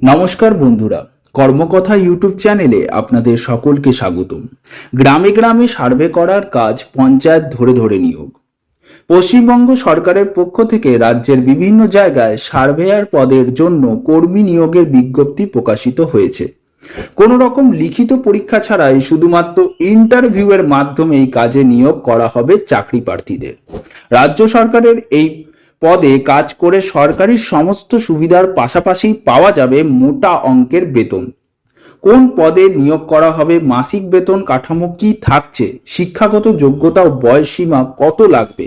নমস্কার বন্ধুরা, কর্মকথা ইউটিউব চ্যানেলে আপনাদের সকলকে স্বাগতম। গ্রামে গ্রামে সার্ভে করার কাজ পঞ্চায়েত ধরে ধরে নিয়োগ। পশ্চিমবঙ্গ সরকারের পক্ষ থেকে রাজ্যের বিভিন্ন জায়গায় সার্ভেয়ার পদের জন্য কর্মী নিয়োগের বিজ্ঞপ্তি প্রকাশিত হয়েছে। কোনো রকম লিখিত পরীক্ষা ছাড়াই শুধুমাত্র ইন্টারভিউয়ের মাধ্যমেই কাজে নিয়োগ করা হবে চাকরি প্রার্থীদের। রাজ্য সরকারের এই পদে কাজ করে সরকারি সমস্ত সুবিধার পাশাপাশি পাওয়া যাবে মোটা অঙ্কের বেতন। কোন পদে নিয়োগ করা হবে, মাসিক বেতন কাঠামো কি থাকছে, শিক্ষাগত যোগ্যতা ও বয়সসীমা কত লাগবে,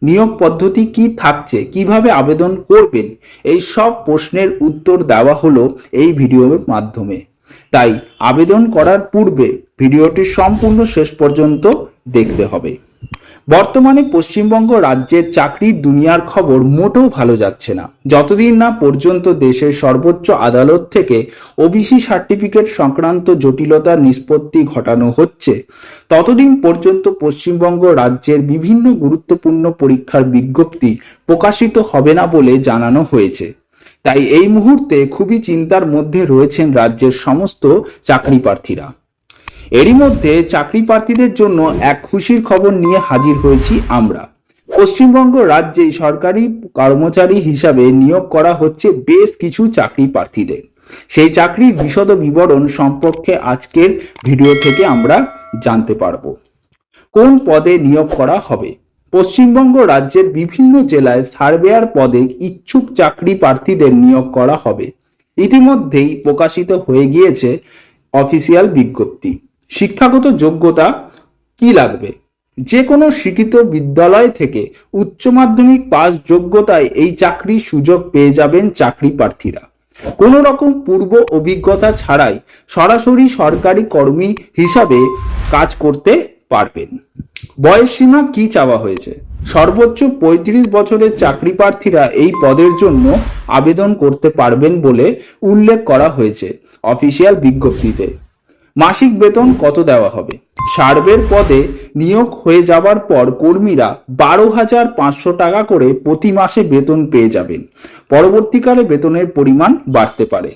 নিয়োগ পদ্ধতি কি থাকছে, কিভাবে আবেদন করবেন, এই সব প্রশ্নের উত্তর দেওয়া হলো এই ভিডিওর মাধ্যমে। তাই আবেদন করার পূর্বে ভিডিওটি সম্পূর্ণ শেষ পর্যন্ত দেখতে হবে। বর্তমানে পশ্চিমবঙ্গ রাজ্যের চাকরির দুনিয়ার খবর মোটেও ভালো যাচ্ছে না। যতদিন না পর্যন্ত দেশের সর্বোচ্চ আদালত থেকে ওবিসি সার্টিফিকেট সংক্রান্ত জটিলতার নিষ্পত্তি ঘটানো হচ্ছে, ততদিন পর্যন্ত পশ্চিমবঙ্গ রাজ্যের বিভিন্ন গুরুত্বপূর্ণ পরীক্ষার বিজ্ঞপ্তি প্রকাশিত হবে না বলে জানানো হয়েছে। তাই এই মুহূর্তে খুবই চিন্তার মধ্যে রয়েছেন রাজ্যের সমস্ত চাকরি প্রার্থীরা। এরই মধ্যে চাকরি প্রার্থীদের জন্য এক খুশির খবর নিয়ে হাজির হয়েছি আমরা। পশ্চিমবঙ্গ রাজ্যে সরকারি কর্মচারী হিসাবে নিয়োগ করা হচ্ছে বেশ কিছু চাকরি প্রার্থীদের। সেই চাকরির বিশদ বিবরণ সম্পর্কে আজকের ভিডিও থেকে আমরা জানতে পারবো। কোন পদে নিয়োগ করা হবে? পশ্চিমবঙ্গ রাজ্যের বিভিন্ন জেলায় সার্ভেয়ার পদে ইচ্ছুক চাকরি প্রার্থীদের নিয়োগ করা হবে। ইতিমধ্যেই প্রকাশিত হয়ে গিয়েছে অফিসিয়াল বিজ্ঞপ্তি। শিক্ষাগত যোগ্যতা কি লাগবে? যে কোনো শিক্ষিত বিদ্যালয় থেকে উচ্চ মাধ্যমিক পাস যোগ্যতায় এই চাকরির সুযোগ পেয়ে যাবেন চাকরি প্রার্থীরা। কোনো রকম পূর্ব অভিজ্ঞতা ছাড়াই সরাসরি সরকারি কর্মী হিসাবে কাজ করতে পারবেন। বয়স সীমা কি চাওয়া হয়েছে? সর্বোচ্চ 35 বছরের চাকরি প্রার্থীরা এই পদের জন্য আবেদন করতে পারবেন বলে উল্লেখ করা হয়েছে অফিসিয়াল বিজ্ঞপ্তিতে। মাসিক বেতন কত দেওয়া হবে? সার্ভের পদে নিয়োগ হয়ে যাবার পর কর্মীরা 12,500 টাকা করে প্রতি মাসে বেতন পেয়ে যাবেন। পরবর্তীকালে বেতনের পরিমাণ বাড়তে পারে।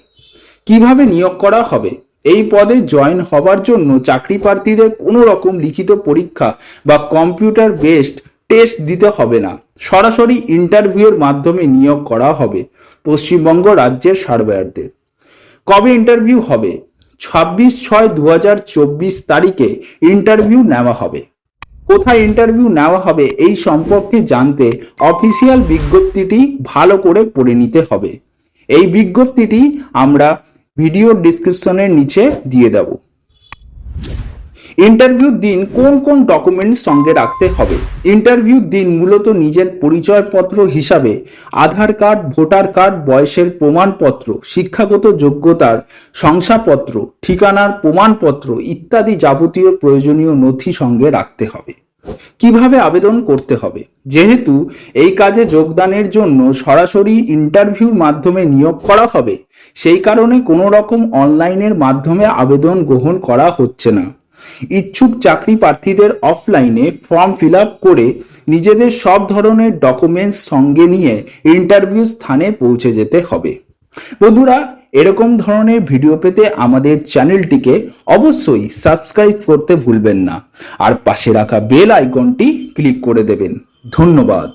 কিভাবে নিয়োগ করা হবে? এই পদে জয়েন হবার জন্য চাকরি প্রার্থীদের কোনো রকম লিখিত পরীক্ষা বা কম্পিউটার বেসড টেস্ট দিতে হবে না। সরাসরি ইন্টারভিউয়ের মাধ্যমে নিয়োগ করা হবে পশ্চিমবঙ্গ রাজ্যের সার্ভেয়ারদের। কবে ইন্টারভিউ হবে? 26/6/2024 তারিখে ইন্টারভিউ নেওয়া হবে। কোথায় ইন্টারভিউ নেওয়া হবে এই সম্পর্কে জানতে অফিসিয়াল বিজ্ঞপ্তিটি ভালো করে পড়ে নিতে হবে। এই বিজ্ঞপ্তিটি আমরা ভিডিও ডিসক্রিপশনের নিচে দিয়ে দেব। ইন্টারভিউ দিন কোন কোন ডকুমেন্টস সঙ্গে রাখতে হবে? ইন্টারভিউ দিন মূলত নিজের পরিচয়পত্র হিসাবে আধার কার্ড, ভোটার কার্ড, বয়সের প্রমাণপত্র, শিক্ষাগত যোগ্যতার শংসাপত্র, ঠিকানার প্রমাণপত্র ইত্যাদি যাবতীয় প্রয়োজনীয় নথি সঙ্গে রাখতে হবে। কিভাবে আবেদন করতে হবে? যেহেতু এই কাজে যোগদানের জন্য সরাসরি ইন্টারভিউর মাধ্যমে নিয়োগ করা হবে, সেই কারণে কোনো রকম অনলাইনের মাধ্যমে আবেদন গ্রহণ করা হচ্ছে না। ইচ্ছুক চাকরি প্রার্থীদের অফলাইনে ফর্ম ফিল আপ করে নিজেদের সব ধরনের ডকুমেন্টস সঙ্গে নিয়ে ইন্টারভিউ স্থানে পৌঁছে যেতে হবে। বন্ধুরা, এরকম ধরনের ভিডিও পেতে আমাদের চ্যানেলটিকে অবশ্যই সাবস্ক্রাইব করতে ভুলবেন না আর পাশে রাখা বেল আইকনটি ক্লিক করে দেবেন। ধন্যবাদ।